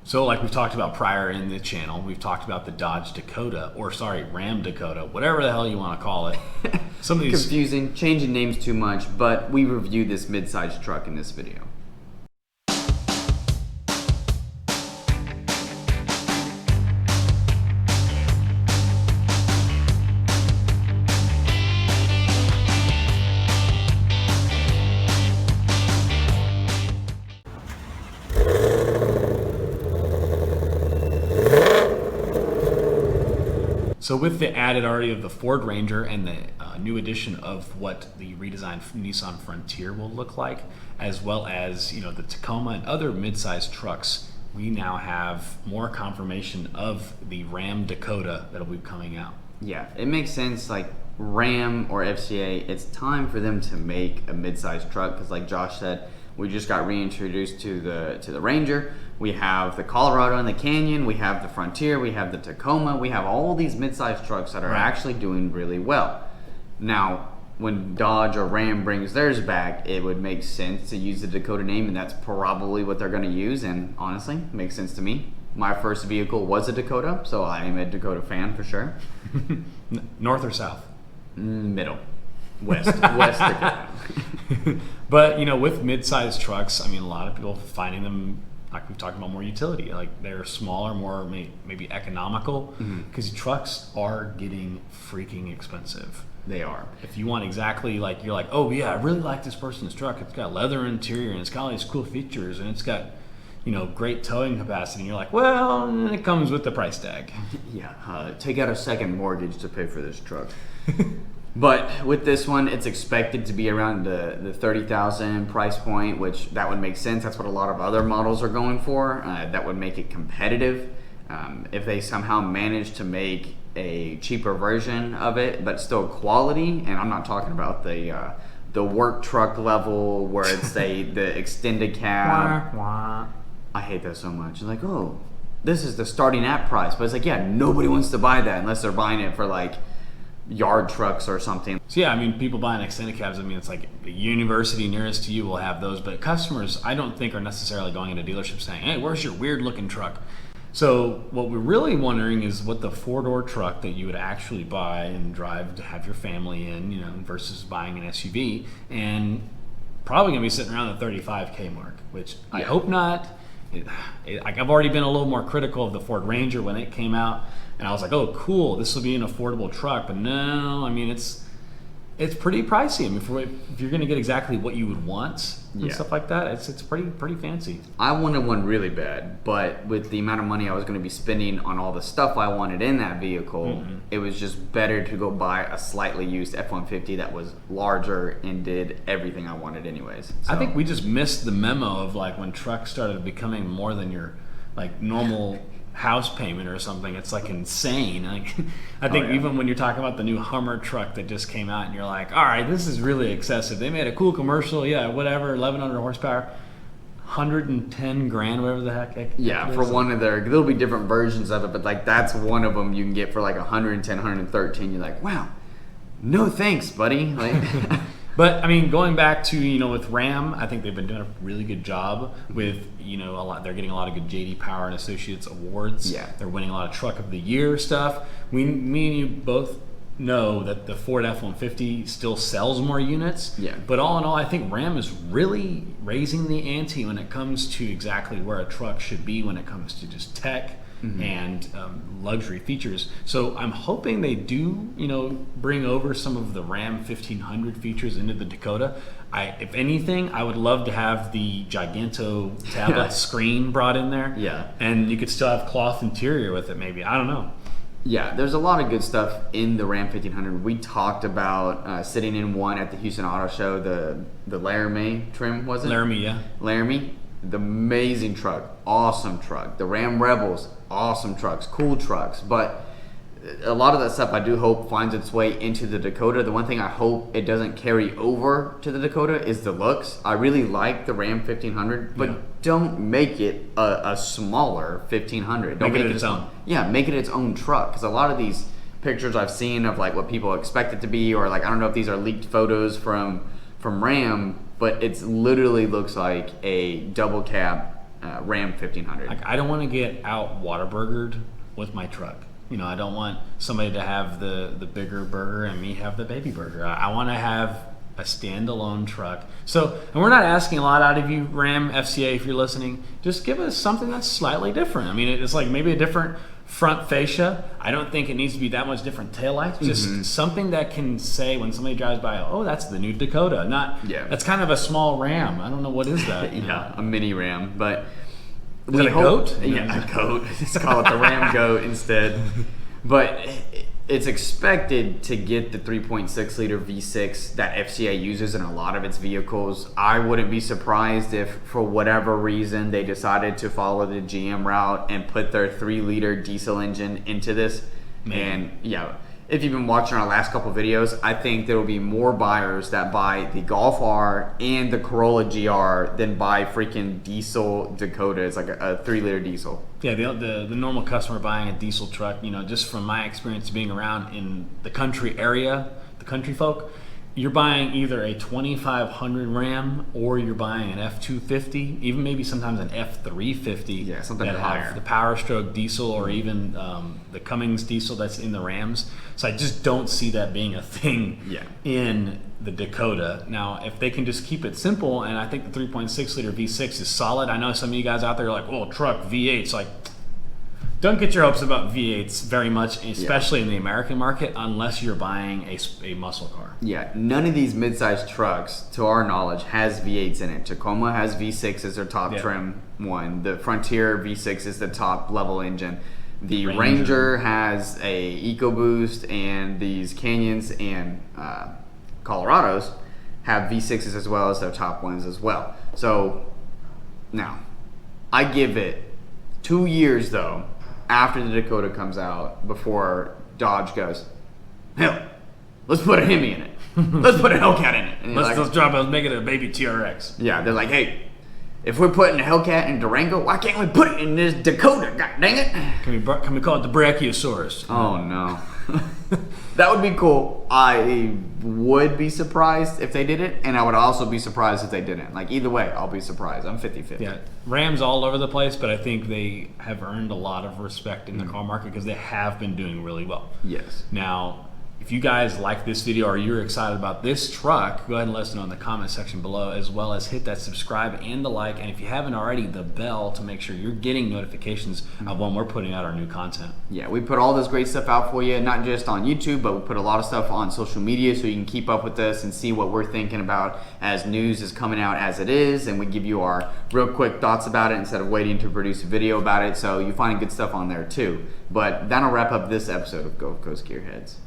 So like we've talked about prior in the channel, we've talked about the Dodge Dakota, Ram Dakota, whatever the hell you want to call it. Some of these confusing, changing names too much, but we reviewed this mid-sized truck in this video. So with the added already of the Ford Ranger and the new addition of what the redesigned Nissan Frontier will look like, as well as the Tacoma and other mid-sized trucks, we now have more confirmation of the Ram Dakota that'll be coming out. Yeah, it makes sense. Like Ram or FCA, it's time for them to make a mid-sized truck because, like Josh said, we just got reintroduced to the Ranger. We have the Colorado and the Canyon. We have the Frontier. We have the Tacoma. We have all these mid-sized trucks that are actually doing really well. Now, when Dodge or Ram brings theirs back, it would make sense to use the Dakota name, and that's probably what they're going to use. And honestly, makes sense to me. My first vehicle was a Dakota, so I am a Dakota fan for sure. North or south? Middle. West Dakota. But with mid-sized trucks, I mean, a lot of people finding them, like we've talked about, more utility. Like they're smaller, more maybe economical, because trucks are getting freaking expensive. They are. If you want exactly like, you're like, oh yeah, I really like this person's truck. It's got leather interior and it's got all these cool features and it's got great towing capacity. And you're like, well, it comes with the price tag. Yeah, take out a second mortgage to pay for this truck. But with this one, it's expected to be around the $30,000 price point, which that would make sense. That's what a lot of other models are going for. That would make it competitive. If they somehow manage to make a cheaper version of it, but still quality, and I'm not talking about the work truck level where it's the extended cab. I hate that so much. It's like, oh, this is the starting at price, but it's like, yeah, nobody wants to buy that unless they're buying it for like yard trucks or something. So yeah, I mean, people buying extended cabs, I mean, it's like the university nearest to you will have those, but customers, I don't think, are necessarily going into dealerships saying, hey, where's your weird looking truck? So what we're really wondering is what the four-door truck that you would actually buy and drive to have your family in, versus buying an SUV, and probably gonna be sitting around the $35K mark, which I hope not. Like I've already been a little more critical of the Ford Ranger when it came out, and I was like, oh cool, this will be an affordable truck, but no, I mean it's pretty pricey. I mean, if you're going to get exactly what you would want and stuff like that, it's pretty fancy. I wanted one really bad, but with the amount of money I was going to be spending on all the stuff I wanted in that vehicle, it was just better to go buy a slightly used F-150 that was larger and did everything I wanted anyways. So. I think we just missed the memo of like when trucks started becoming more than your like normal house payment or something. It's like insane. Like I think even when you're talking about the new Hummer truck that just came out and you're like, all right, this is really excessive. They made a cool commercial, whatever, 1,100 horsepower, 110 grand, whatever the heck. Yeah, for one of there'll be different versions of it, but like that's one of them you can get for like 110, 113. You're like, wow, no thanks, buddy. Like But I mean, going back to with Ram, I think they've been doing a really good job with a lot. They're getting a lot of good JD Power and Associates awards. Yeah, they're winning a lot of Truck of the Year stuff. Me and you both know that the Ford F-150 still sells more units. Yeah. But all in all, I think Ram is really raising the ante when it comes to exactly where a truck should be when it comes to just tech. And luxury features. So I'm hoping they do, bring over some of the Ram 1500 features into the Dakota. If anything, I would love to have the Giganto tablet screen brought in there. Yeah. And you could still have cloth interior with it, maybe. I don't know. Yeah, there's a lot of good stuff in the Ram 1500. We talked about sitting in one at the Houston Auto Show, the Laramie trim, was it? Laramie, yeah. Laramie. The amazing truck, awesome truck. The Ram Rebels, awesome trucks, cool trucks. But a lot of that stuff I do hope finds its way into the Dakota. The one thing I hope it doesn't carry over to the Dakota is the looks. I really like the Ram 1500, but don't make it a smaller 1500. Don't make it its own. Yeah, make it its own truck. Because a lot of these pictures I've seen of like what people expect it to be, or like I don't know if these are leaked photos from Ram, but it literally looks like a double cab Ram 1500. Like, I don't want to get out Whataburgered with my truck. You know, I don't want somebody to have the bigger burger and me have the baby burger. I want to have a standalone truck. So, and we're not asking a lot out of you, Ram FCA, if you're listening. Just give us something that's slightly different. I mean, it's like maybe a different front fascia. I don't think it needs to be that much different taillights. Just something that can say when somebody drives by, oh, that's the new Dakota. That's kind of a small Ram. I don't know, what is that? Yeah, a mini Ram, but is it a goat? Yeah, a goat. Let's call it the Ram goat instead. But it's expected to get the 3.6 liter V6 that FCA uses in a lot of its vehicles. I wouldn't be surprised if, for whatever reason, they decided to follow the GM route and put their 3 liter diesel engine into this. And yeah, if you've been watching our last couple videos, I think there will be more buyers that buy the Golf R and the Corolla GR than buy freaking diesel Dakota. It's like a 3 liter diesel. Yeah, the normal customer buying a diesel truck, you know, just from my experience being around in the country area, the country folk, you're buying either a 2500 Ram or you're buying an F250, even maybe sometimes an F350. Yeah, something that higher. have the Power Stroke diesel or even the Cummins diesel that's in the Rams. So I just don't see that being a thing in the Dakota. Now, if they can just keep it simple, and I think the 3.6 liter V6 is solid. I know some of you guys out there are like, oh, truck, V8s. Like, don't get your hopes about V8s very much, especially in the American market, unless you're buying a muscle car. Yeah, none of these midsize trucks, to our knowledge, has V8s in it. Tacoma has V6 as their top trim one. The Frontier V6 is the top level engine. The Ranger has a EcoBoost, and these Canyons and Colorados have V6s as well as their top ones as well. So now, I give it 2 years though after the Dakota comes out before Dodge goes, hell, let's put a Hemi in it. Let's put a Hellcat in it. And Let's make it a baby TRX. Yeah, they're like, hey, if we're putting a Hellcat in Durango, why can't we put it in this Dakota? God dang it! Can we call it the Brachiosaurus? Oh no. That would be cool. I would be surprised if they did it, and I would also be surprised if they didn't. Like, either way, I'll be surprised. I'm 50-50. Yeah, Rams all over the place, but I think they have earned a lot of respect in the car market because they have been doing really well. Yes. Now, if you guys like this video or you're excited about this truck, go ahead and let us know in the comment section below, as well as hit that subscribe and the like, and if you haven't already, the bell to make sure you're getting notifications of when we're putting out our new content. Yeah, we put all this great stuff out for you, not just on YouTube, but we put a lot of stuff on social media so you can keep up with us and see what we're thinking about as news is coming out as it is, and we give you our real quick thoughts about it instead of waiting to produce a video about it, so you find good stuff on there too. But that'll wrap up this episode of Gulf Coast Gearheads.